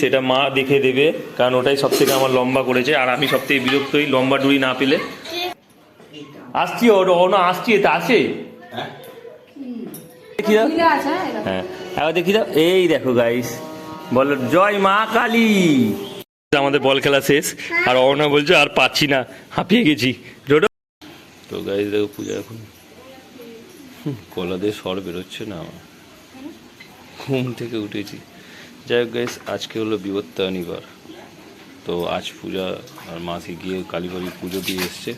সেটা মা দেখে দেবে, কারণ ওটাই সব থেকে আমার লম্বা করেছে, আর আমি সব থেকে বিরক্ত হই লম্বা ডুরি না পেলে। আসছি না আসছি, এটা আসে দেখি দাও, হ্যাঁ এবার দেখি দাও। এই দেখো গাইস, বলো জয় মা কালী। আমাদের বল খেলা শেষ, আর অর্ণা বলছে আর পাচ্ছি না, হাঁপিয়ে গেছি। তো গাইস দেখো পূজা এখন গলা দিয়ে স্বর বেরোচ্ছে না, ঘুম থেকে উঠেছি। যাই হোক গাইস, আজকে হলো বিবর্তায়নীবার, তো আজ পূজা আর মাসি গিয়ে কালীবাড়ি পুজো দিয়ে এসছে।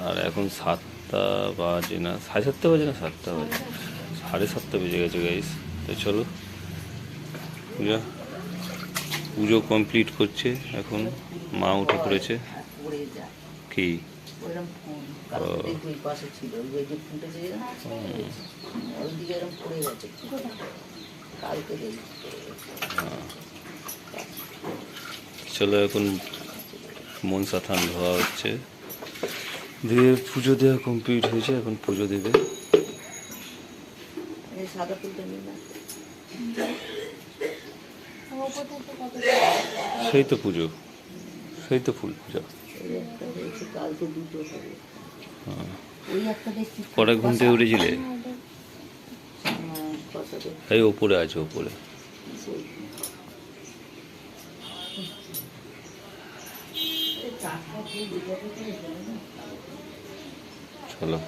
আর এখন 7টা বাজে না, 7:30 বাজে না, 7টা বাজে, 7:30 বেজে গেছে গাইস। তো চলো পুজো কমপ্লিট করছে এখন, মা উঠে পড়েছে। কি চলো এখন মনসা থান ধোয়া হচ্ছে, দিয়ে পুজো দেওয়া কমপ্লিট হয়েছে, এখন পুজো দেবে। সেই তো পুজো, সেই তো ফুল পূজা। কটা ঘুম থেকে উঠেছিলে? এই ওপরে আছে, ওপরে। চলো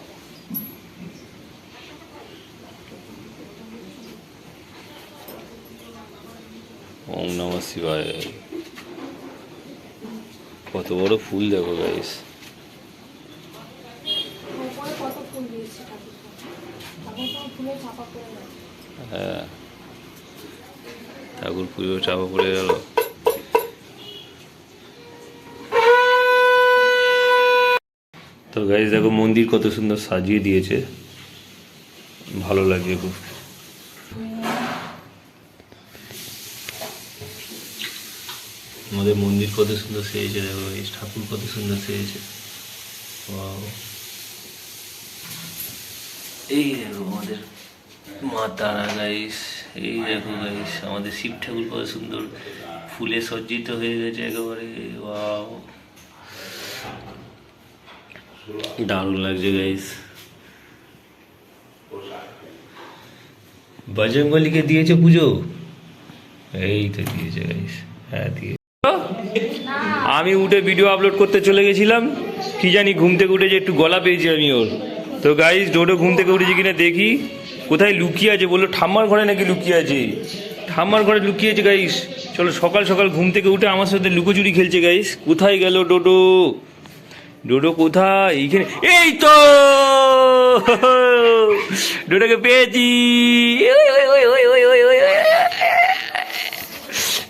ওম নমঃ শিবায়। কত বড় ফুল দেখো গাইস, হ্যাঁ ঠাকুর পুজো চাপা পড়ে গেল। তো গাইস দেখো মন্দির কত সুন্দর সাজিয়ে দিয়েছে, ভালো লাগছে খুব। আমাদের মন্দির কত সুন্দর সেজেছে দেখো, এই ঠাকুর কত সুন্দর সেজেছে। এই দেখো আমাদের মা তারা গাইস, এই দেখো গাইস আমাদের শিব ঠাকুর কত সুন্দর ফুলে সজ্জিত হয়ে গেছে একেবারে। ওয়াও, দারুণ লাগছে গাইস। বজরংবলীকে দিয়েছে পুজো? এই তো দিয়েছে গাইস, হ্যাঁ দিয়ে। আমি উঠে ভিডিও আপলোড করতে চলে গেছিলাম, কি জানি ঘুম থেকে উঠে যে একটু গলা পেয়েছি আমি ওর। তো গাইস ডোডো ঘুম থেকে উঠেছি কিনা দেখি, কোথায় লুকিয়ে আছে, বললো ঠাম্মার ঘরে নাকি লুকিয়ে আছে, ঠাম্মার ঘরে লুকিয়েছে গাইস। চলো সকাল সকাল ঘুম থেকে উঠে আমার সাথে লুকোচুরি খেলছে গাইস। কোথায় গেল ডোডো? ডোডো কোথায়? এইখানে, এই তো ডোডোকে পেয়েছি।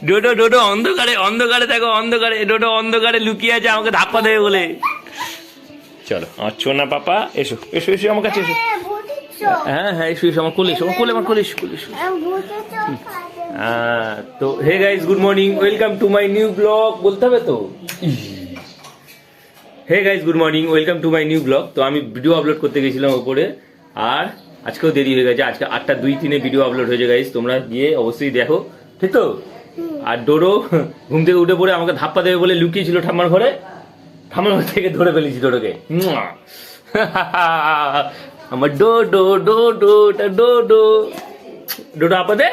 ডোডো ডোডো অন্ধকারে, অন্ধকারে দেখো, অন্ধকারে ডোডো অন্ধকারে লুকিয়ে আছে, আমাকে ধাপ্পা দেবে বলে। চলো আমার চোনা পাপা, এসো এসো এসো আমার কাছে এসো। হ্যাঁ হ্যাঁ এসো এসো আমার কোলে এসো, আমার কোলে, আমার কোলে এসো, কোলে এসো। তো hey guys, good morning, welcome to my new blog. বলতে হবে তো, hey guys good morning, welcome to my new blog. তো আমি ভিডিও আপলোড করতে গেছিলাম ওপরে, আর আজকেও দেরি হয়ে গেছে, আজকে 8:02-3 ভিডিও আপলোড হয়েছে গাইস, তোমরা গিয়ে অবশ্যই দেখো, ঠিক তো? আর ডোডো ঘুম থেকে উঠে পড়ে আমাকে ধাপ্পা দেবে বলে লুকিয়েছিল ঠাম্মার ঘরে, ঠাম্মার ঘর থেকে ধরে ফেলেছি ডোডোকে। আমার ডোডো ডোডো ডোডো ডোডো আপদে।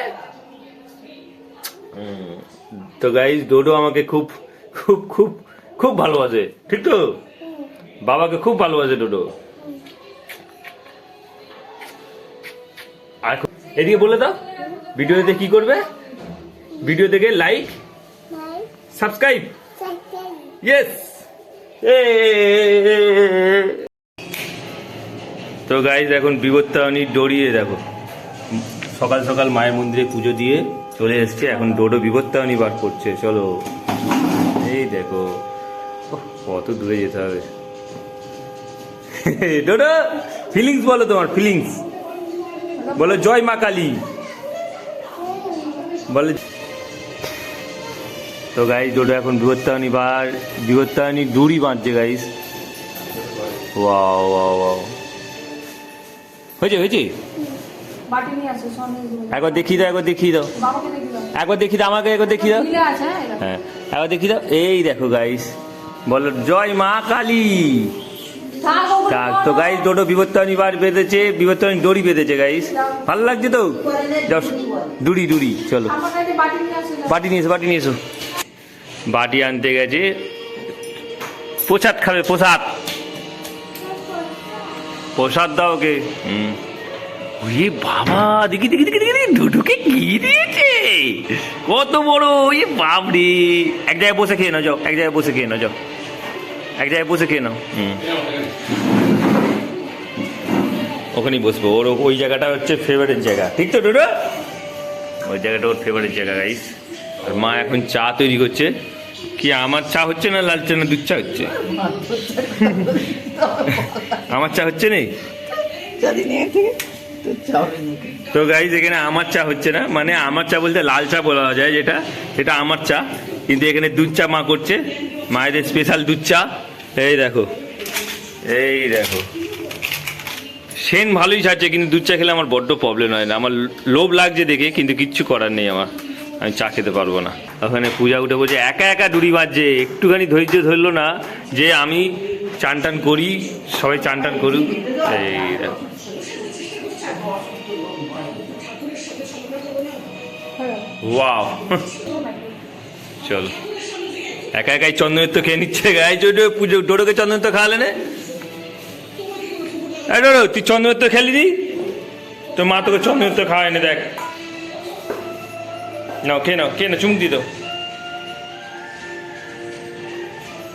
তো গাইস ডোডো আমাকে খুব খুব খুব খুব ভালোবাসে, ঠিক তো? বাবাকে খুব ভালোবাসে ডোডো। আর এদিকে বলে দাও, ভিডিওতে কি করবে? ভিডিও দেখে লাইক সাবস্ক্রাইব, ইয়েস। তো গাইস এখন বিবর্তায়নী ডোরিয়ে দেখো, সকাল সকাল মায়ের মন্দিরে পুজো দিয়ে চলে এসছে, এখন ডোডো বিবর্তায়নী বার করছে। চলো এই দেখো, কত দূরে যেতে হবে। ডোডো ফিলিংস বলো, তোমার ফিলিংস বলো। জয় মা কালী বলে। তো গাইস ডোডো এখন বিবর্তায়নী দড়ি বাঁধছে গাইস। ওয়াও ওয়াও ওয়াও, হয়েছে হয়েছে। একবার দেখিয়ে দাও, একবার দেখিয়ে দাও। একবার দেখি দাও আমাকে, একবার দেখি দাও। হ্যাঁ একবার দেখি দাও। এই দেখো গাইস, বলো জয় মা কালী। থাক তো গাইস, দুটো বিবর্তনী বার বেঁধেছে, বিবর্তনী দড়ি বেঁধেছে গাইস, ভালো লাগছে তো। দড়ি দড়ি, চলো বাটি নিয়ে এসো, বাটি নিয়ে এসো। বাটি আনতে গেছে, প্রসাদ খাবে, প্রসাদ, প্রসাদ দাও ওকে। ওরে বাবা, দেখি দেখি দেখি দেখি দুটোকে কি দিয়েছে, কত বড়, ওই বাপরে। এক জায়গায় বসে খেয়ে নাও, যাও এক জায়গায় বসে খেয়ে নাও, যাও এক জায়গায় বসে খেয়ে নাও। ওখানেই বসবো, ওর ওই জায়গাটা হচ্ছে ফেভারিট জায়গা, ঠিক তো ডোডো? ওই জায়গাটা ওর ফেভারিট জায়গা গাইস। আর মা এখন চা তৈরি করছে। কি আমার চা হচ্ছে না লাল চা না দুধ চা হচ্ছে? আমার চা হচ্ছে নেই তো গাইস, এখানে আমার চা হচ্ছে না, মানে আমার চা বলতে লাল চা বলা যায় যেটা, সেটা আমার চা, কিন্তু এখানে দুধ চা মা করছে, মায়েদের স্পেশাল দুধ চা। এই দেখো, এই দেখো, সেন ভালোই ছাড়ছে, কিন্তু দুধ চা খেলে আমার বড্ড প্রবলেম হয় না, আমার লোভ লাগছে দেখে, কিন্তু কিচ্ছু করার নেই আমার, আমি চা খেতে পারবো না। ওখানে পূজা উঠে বলছে একা একা দড়ি বাজছে, একটুখানি ধৈর্য ধরলো না যে আমি চান টান করি, সবাই চান টান করুক। এই দেখো, ওয়াও, চলো একা একাই চন্দনের তো খেয়ে নিচ্ছে গায়ে। পুজো ডোডোকে চন্দনের তো খাওয়ালে না? ডোডো তুই চন্দনের তো খেলি নি, তোর মা তোকে চন্দনের তো খাওয়ায় না, দেখ নাও খেয়ে নাও, খেয়ে না, চুমুক দিয়ে দাও।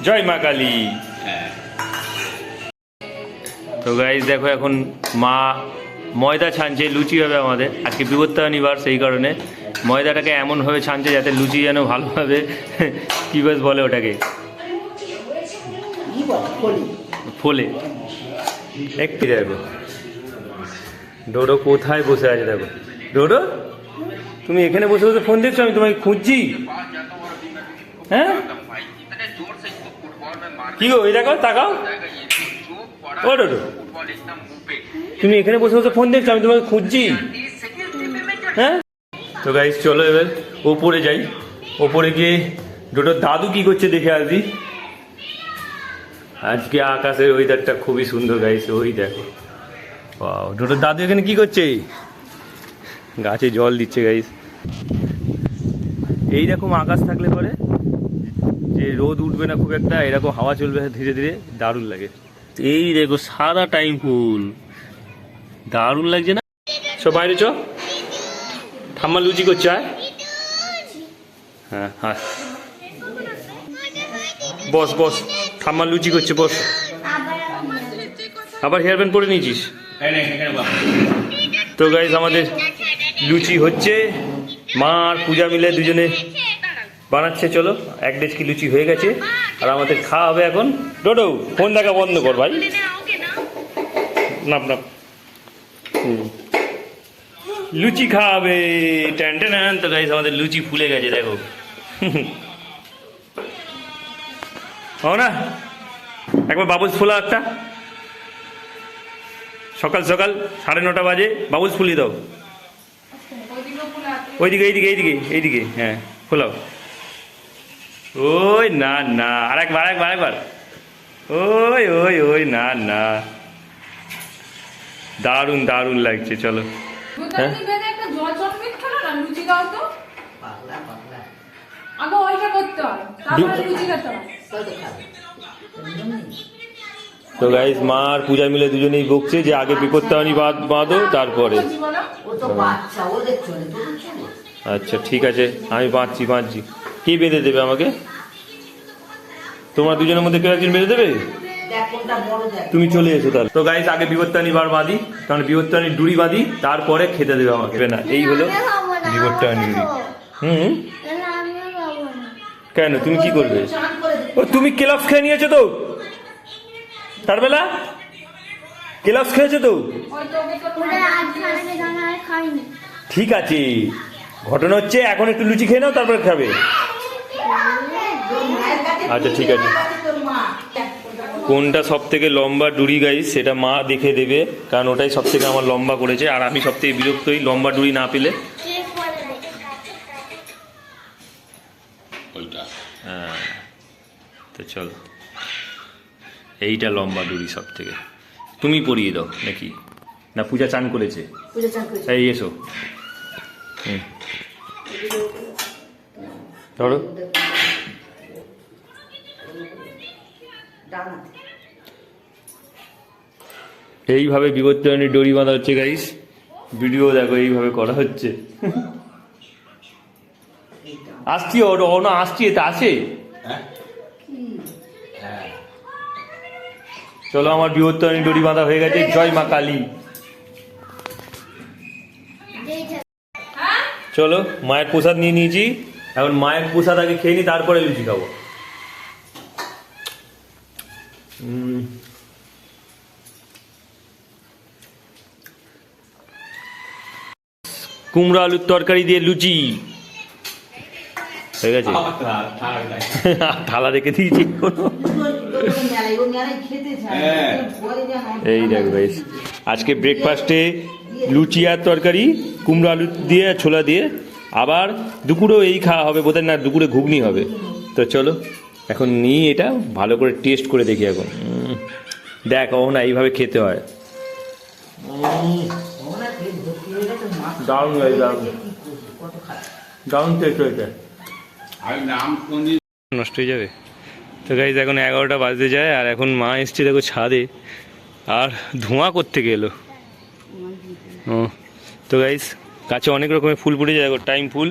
জয় মা কালী। তো গাইস দেখো, এখন মা ময়দা ছানছে, লুচি হবে আমাদের আজকে বিবর্তনী বার, সেই কারণে ময়দাটাকে এমনভাবে ছানছে যাতে লুচি যেন ভালোভাবে কি বেশ বলে ওটাকে, ফোলে। একটু দেখো ডোডো কোথায় বসে আছে, দেখো ডোডো তুমি এখানে বসে বসে ফোন দেখছো, আমি তোমাকে খুঁজছি। হ্যাঁ কি গো, এই দেখো তাকাও, ও ডোডো তুমি এখানে বসে বসে ফোন দেখছো, আমি তোমাকে খুঁজছি। হ্যাঁ তো গাইস চলো এবার ওপরে যাই, ওপরে গিয়ে ডোডোর দাদু কি করছে দেখে আসবি। আজকে আকাশের ওয়েদারটা খুবই সুন্দর গাইস, ওই দেখো, ওয়াও, ডোডোর দাদু এখানে কি করছে, গাছে জল দিচ্ছে গাইস। এইরকম আকাশ থাকলে পরে যে রোদ উঠবে না খুব একটা, এরকম হাওয়া চলবে ধীরে ধীরে, দারুণ লাগে। এই দেখো সারা টাইম ফুল, দারুণ লাগছে না? সব বাইরে চ, ঠাম্মা লুচি করছে। হ্যাঁ হ্যাঁ বস বস, ঠাম্মা লুচি করছে, বস। আবার হেয়ার ব্যান্ড পরে নিয়েছিস? তো গাইস আমাদের লুচি হচ্ছে, মা আর পূজা মিলে দুজনে বানাচ্ছে। চলো, এক ডেচকি লুচি হয়ে গেছে, আর আমাদের খাওয়া হবে এখন। ডোডো ফোন দেখা বন্ধ কর ভাই, নাপ নাপ, লুচি খাওয়াবে টেন টেন। তো গাইস আমাদের লুচি ফুলে গেছে দেখো, হো না? একবার বাবুলস ফোলা একটা, সকাল সকাল 9:30 বাজে, বাবুলস ফুলিয়ে দাও। ওইদিকে এইদিকে এইদিকে এইদিকে, হ্যাঁ ফোলাও। ওই না না, আরেকবার আরেকবার আরেকবার, ওই ওই ওই না না, দারুণ দারুণ লাগছে। চলো হ্যাঁ তো গাইস মা আর পূজা মিলে দুজনেই বকছে যে আগে বিপত্তানি বাঁধো তারপরে। আচ্ছা ঠিক আছে, আমি বাঁধছি বাঁধছি। কি বেঁধে দেবে আমাকে? তোমরা দুজনের মধ্যে কেউ একজন বেঁধে দেবে? তুমি চলে এসো তাহলে। তো গাইস আগে বিপত্তানি বার বাঁধি, কারণ বিপত্তানি ডুরি বাঁধি, তারপরে খেতে দেবে আমাকে না। এই হলো বিপত্তানি ডুরি। কেন তুমি কি করবে? ও তুমি কেলক্স খেয়ে নিয়েছো তো, তার বেলা কেলক্স খেয়েছো তো? ঠিক আছে, ঘটনা হচ্ছে এখন একটু লুচি খেয়ে নাও, তারপরে খাবে। আচ্ছা ঠিক আছে, কোনটা সব থেকে লম্বা ডুরি গাইস সেটা মা দেখে দেবে, কারণ ওটাই সব থেকে আমার লম্বা করেছে, আর আমি সব থেকে বিরক্ত হই লম্বা ডুরি না পেলে। ওইটা। হ্যাঁ, তো চলো, এইটা লম্বা দড়ি সব থেকে। তুমি পরিয়ে দাও নাকি, না পূজা চান করেছে? এই এসো, ধরো। এইভাবে বিবর্তনের দড়ি বাঁধা হচ্ছে গাইস। ভিডিও দেখো, এইভাবে করা হচ্ছে। আসছি ওনা আসছি, এটা আসে। চলো, আমার বিবর্তনের দড়ি বাঁধা হয়ে গেছে। জয় মা কালী। চলো, মায়ের প্রসাদ নিয়ে নিয়েছি, এখন মায়ের প্রসাদ আগে খেয়ে নি, তারপরে লুচি খাবো। কুমড়ো আলুর তরকারি দিয়ে লুচি হয়ে গেছে। থালা রেখে দিয়েছি। এই দেখো গাইস, আজকে ব্রেকফাস্টে লুচি আর তরকারি, কুমড়ো আলু দিয়ে ছোলা দিয়ে। আবার দুপুরেও এই খাওয়া হবে বোধহয়, না দুপুরে ঘুগনি হবে। তো চলো এখন নিই এটা, ভালো করে টেস্ট করে দেখি। এখন দেখো না, এইভাবে খেতে হয়। দারুণ গাইস, দারুণ দারুণ টেস্ট হয়েছে। নষ্ট হয়ে যাবে। তো গাইস এখন 11টা বাজতে যায়, আর এখন মা এসছে দেখো ছাদে, আর ধোঁয়া করতে গেলো। ও তো গাইস, গাছে অনেক রকমের ফুল ফুটে যায়। দেখো টাইম ফুল,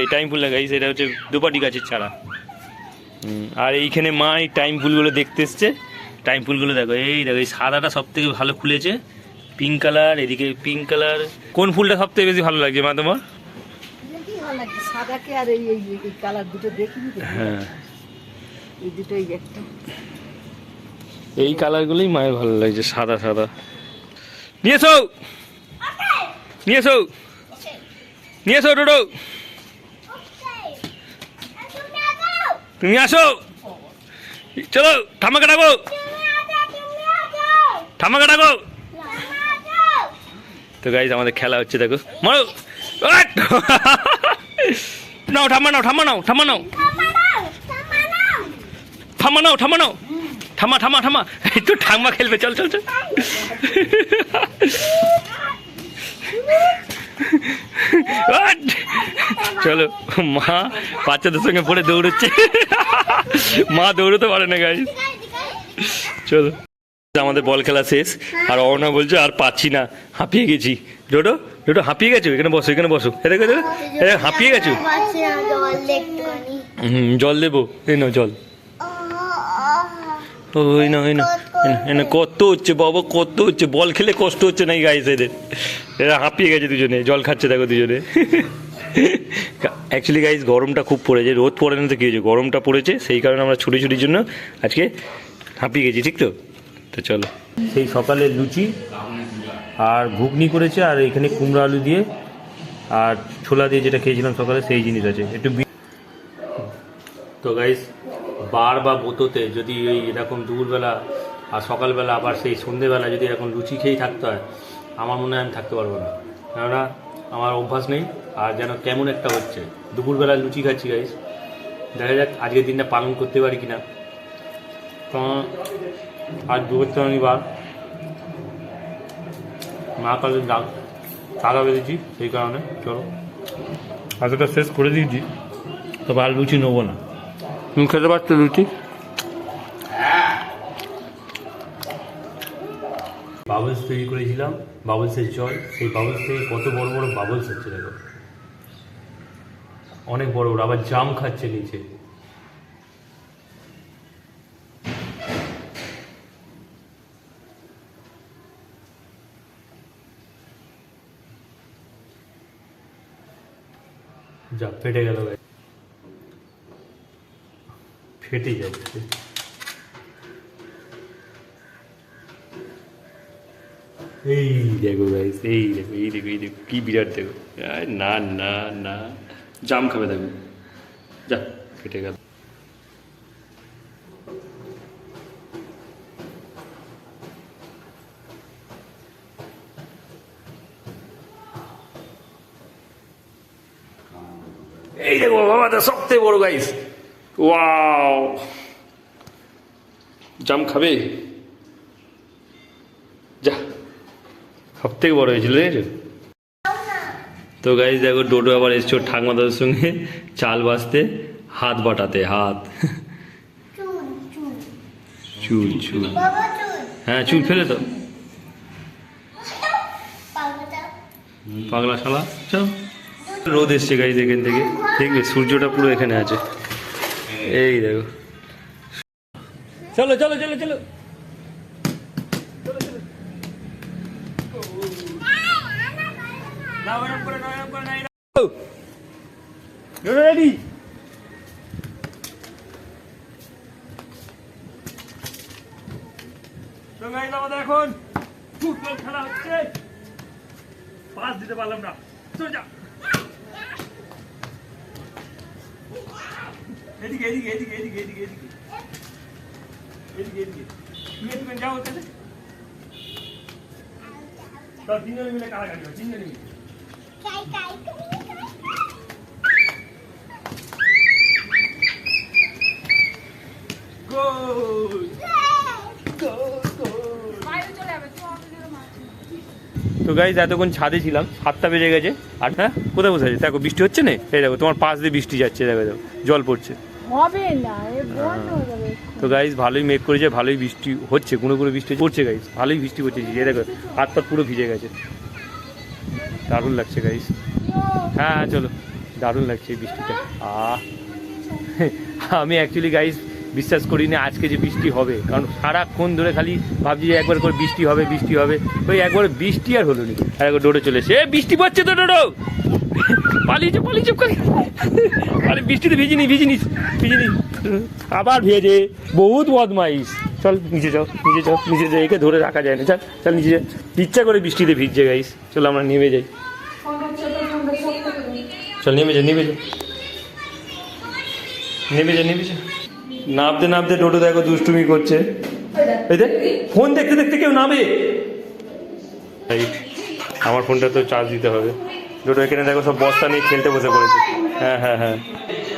এই টাইম ফুল না গাইস, এটা হচ্ছে দুপাটি গাছের চারা। আর এইখানে মা এই টাইম ফুলগুলো দেখতে এসছে। টাইম ফুলগুলো দেখো, এই দেখো, এই সাদাটা সব থেকে ভালো খুলেছে, পিঙ্ক কালার, এদিকে পিঙ্ক কালার। কোন ফুলটা সব থেকে বেশি ভালো লাগছে মা তোমার? হ্যাঁ, এই কালারগুলোই মায়ের ভালো লাগছে, সাদা সাদা। নিয়ে এসো, নিয়ে এসো, নিয়ে এসো ডোডো, তুমি আসো। চলো, ঠাম্মাকে ডাকো, ঠাম্মাকে ডাকো। তো গাইজ আমাদের খেলা হচ্ছে দেখো, মারো। নাও ঠাম্মা, নাও ঠাম্মা, নাও ঠাম্মা, নাও ঠাম্মা, নাও ঠাম্মা, নাও ঠাম্মা, ঠাম্মা ঠাম্মা। একটু ঠাম্মা খেলবে, চল চল চল। চলো, মা বাচ্চাদের সঙ্গে পড়ে দৌড়চ্ছে। মা দৌড়তে পারে না গাইজ। চলো, আমাদের বল খেলা শেষ, আর অর্ণা বলছে আর পাচ্ছি না, হাঁপিয়ে গেছি। ডোডো, ডোডো হাঁপিয়ে গেছো, এখানে বসো, এখানে বসো। দেখো দেখো, হাঁপিয়ে গেছো। জল দেবো, এই নাও জল। ওই না, ওই না, এনে কত হচ্ছে বাবা, কত হচ্ছে। বল খেলে কষ্ট হচ্ছে না গাইস এদের, এরা হাঁপিয়ে গেছে দুজনে, জল খাচ্ছে দেখো দুজনে। অ্যাকচুয়ালি গাইস গরমটা খুব পড়েছে, রোদ পড়ে না তো কী হয়েছে, গরমটা পড়েছে, সেই কারণে আমরা ছুটি ছুটির জন্য আজকে হাঁপিয়ে গেছি, ঠিক তো? তো চলো, সেই সকালে লুচি আর ঘুগনি করেছে, আর এখানে কুমড়ো আলু দিয়ে আর ছোলা দিয়ে যেটা খেয়েছিলাম সকালে, সেই জিনিস আছে একটু। তো গাইস, বার বা বোতোতে যদি এই এরকম দুপুরবেলা আর সকালবেলা আবার সেই সন্ধেবেলা যদি এরকম লুচি খেয়েই থাকতে হয়, আমার মনে হয় আমি থাকতে পারবো না, কেননা আমার অভ্যাস নেই। আর যেন কেমন একটা হচ্ছে, দুপুরবেলা লুচি খাচ্ছি গাইস। দেখা যাক আজকের দিনটা পালন করতে পারি কিনা। তো আজ দুপুরবেলা বার, মা কালের টাকা বেঁধেছি, সেই কারণে চলো আজটা শেষ করে দিয়েছি। তবে আর লুচি নেবো না। তুমি খেতে পারছো লুচি? বাবলস তৈরি করেছিলাম, বাবলসের জল, সেই বাবলস থেকে কত বড় বড় বাবলস হচ্ছে দেখো, অনেক বড় বড়, আবার জাম খাচ্ছে নিচে। যা ফেটে গেল, ফেটে যাচ্ছে। এই দেখো গাইস, এই দেখো, এই দেখো, এই দেখো, কি বিরাট দেখো। না না না, জাম খাবে দেখো, যা ফেটে গেল। এই দেখো বাবা, সবথেকে বড় গাইস, ওয়াও, জাম খাবে? যা, সব থেকে বড় হয়েছিল দেখেছো? তো গাইস দেখো ডোডো আবার এসছো ঠাকমা দাদুর সঙ্গে চাল বাছতে, হাত বাটাতে, হাত চুল চুল, হ্যাঁ চুল ফেলে তো, পাগলা শালা। চল, রোদ এসছে গাইস এখান থেকে, দেখবে সূর্যটা পুরো এখানে আছে, এই দেখো। চলো চলো চলো চলো, রেডি? আমাদের এখন ফুটবল খেলা হচ্ছে, পাস দিতে পারলাম না, চলে যা এদিকে এদিকে এদিকে এদিকে এদিকে এদিকে এদিকে এদিকে, তুমি একটু যাও ওখানে, তিনজনে মিলে কাড়াকাড়ি হয়, তিনজনে মিলে। তো গাইজ এতক্ষণ ছাদে ছিলাম, 7টা বেজে গেছে। আর হ্যাঁ, কোথায় বসে আছে দেখো, বৃষ্টি হচ্ছে না, এই দেখো তোমার পাশ দিয়ে বৃষ্টি যাচ্ছে, দেখো দেখো জল পড়ছে। তো গাইজ ভালোই মেঘ করেছে, ভালোই বৃষ্টি হচ্ছে, কোনো কোনো বৃষ্টি পড়ছে গাইজ, ভালোই বৃষ্টি পড়ছে, এই দেখো হাত পাত পুরো ভিজে গেছে, দারুণ লাগছে গাইজ। হ্যাঁ হ্যাঁ চলো, দারুণ লাগছে এই বৃষ্টিটা। আমি অ্যাকচুয়ালি গাইজ বিশ্বাস করিনি আজকে যে বৃষ্টি হবে, কারণ সারাক্ষণ ধরে খালি ভাবছি যে একবার করে বৃষ্টি হবে বৃষ্টি হবে, ওই একবার বৃষ্টি আর হলো নি, আর একবার ডোডো চলে এসে বৃষ্টি পড়ছে তো ডোডো পালিয়েছে পালিয়েছে, আরে বৃষ্টিতে ভিজিনি ভিজিনি ভিজিনি, আবার ভেজে, বহুত বদমাইশ। চল নিচে যাও নিচে যাও নিচে যাও, একে ধরে রাখা যায় না, চল চল নিচে যা, ইচ্ছা করে বৃষ্টিতে ভিজছে গাইস, চলো আমরা নেমে যাই, চল নেমে যা নেমে যা নেমে যা নেমে যা। নামতে নামতে ডোডো দেখো দুষ্টুমি করছে, এই দেখ ফোন দেখতে দেখতে কেউ নামে। আমার ফোনটা তো চার্জ দিতে হবে। ডোডো এখানে দেখো সব বস্তা নিয়ে খেলতে বসে পড়েছে। হ্যাঁ হ্যাঁ হ্যাঁ,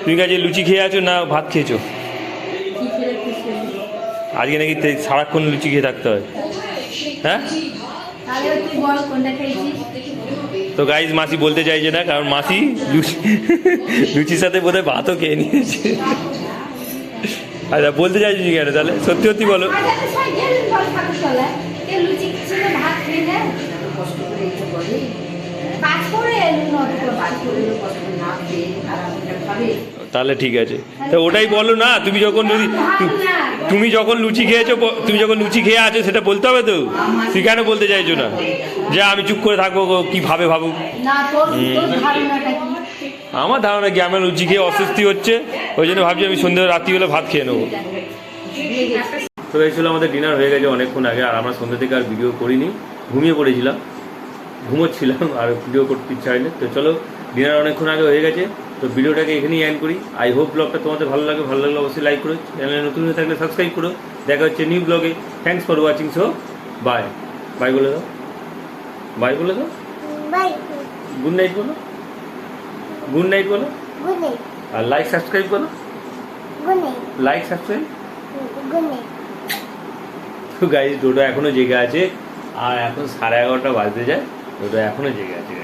তুমি কাজে লুচি খেয়ে আছো না ভাত খেয়েছো? আজকে নাকি সারাক্ষণ লুচি খেয়ে থাকতে হয়, হ্যাঁ? তো গাইজ মাসি বলতে চাইছে না, কারণ মাসি লুচির সাথে বোধহয় ভাতও খেয়ে নিয়েছে। আচ্ছা বলতে চাইছি কেন তাহলে, সত্যি সত্যি বলো। তাহলে ঠিক আছে, তো ওটাই বলো না, তুমি যখন তুমি যখন লুচি খেয়েছো, তুমি যখন লুচি খেয়ে আছো সেটা বলতে হবে তো, তুই কেন বলতে চাইছো না যে আমি চুপ করে থাকবো, কি ভাবে ভাবুক। আমার ধারণা কি আমার লুচি খেয়ে অস্বস্তি হচ্ছে, ওই জন্য ভাবছি আমি সন্ধ্যে রাত্রিবেলা ভাত খেয়ে নেবো। তো এই ছিল আমাদের ডিনার হয়ে গেছে অনেকক্ষণ আগে, আর আমরা সন্ধ্যে থেকে আর ভিডিও করিনি, ঘুমিয়ে পড়েছিলাম, ঘুমোচ্ছিলাম আর ভিডিও করতে ইচ্ছা হয়নি। তো চলো ডিনার অনেকক্ষণ আগে হয়ে গেছে, তো ভিডিওটাকে এখানেই এন্ড করি। আই হোপ ব্লগটা তোমাদের ভালো লাগে, ভালো লাগলে অবশ্যই লাইক করো, চ্যানেলে নতুন হয়ে থাকলে সাবস্ক্রাইব করো। দেখা হচ্ছে নিউ ব্লগে। Thanks for watching, so bye. Bye বলে দাও, বাই বলে দাও, গুড নাইট বলো, গুড নাইট বলো, আর লাইক সাবস্ক্রাইব করো, লাইক সাবস্ক্রাইব। তো গাইজ ডোডো এখনো জেগে আছে, আর এখন 11:30 বাজতে যায়, ডোডো এখনো জেগে আছে।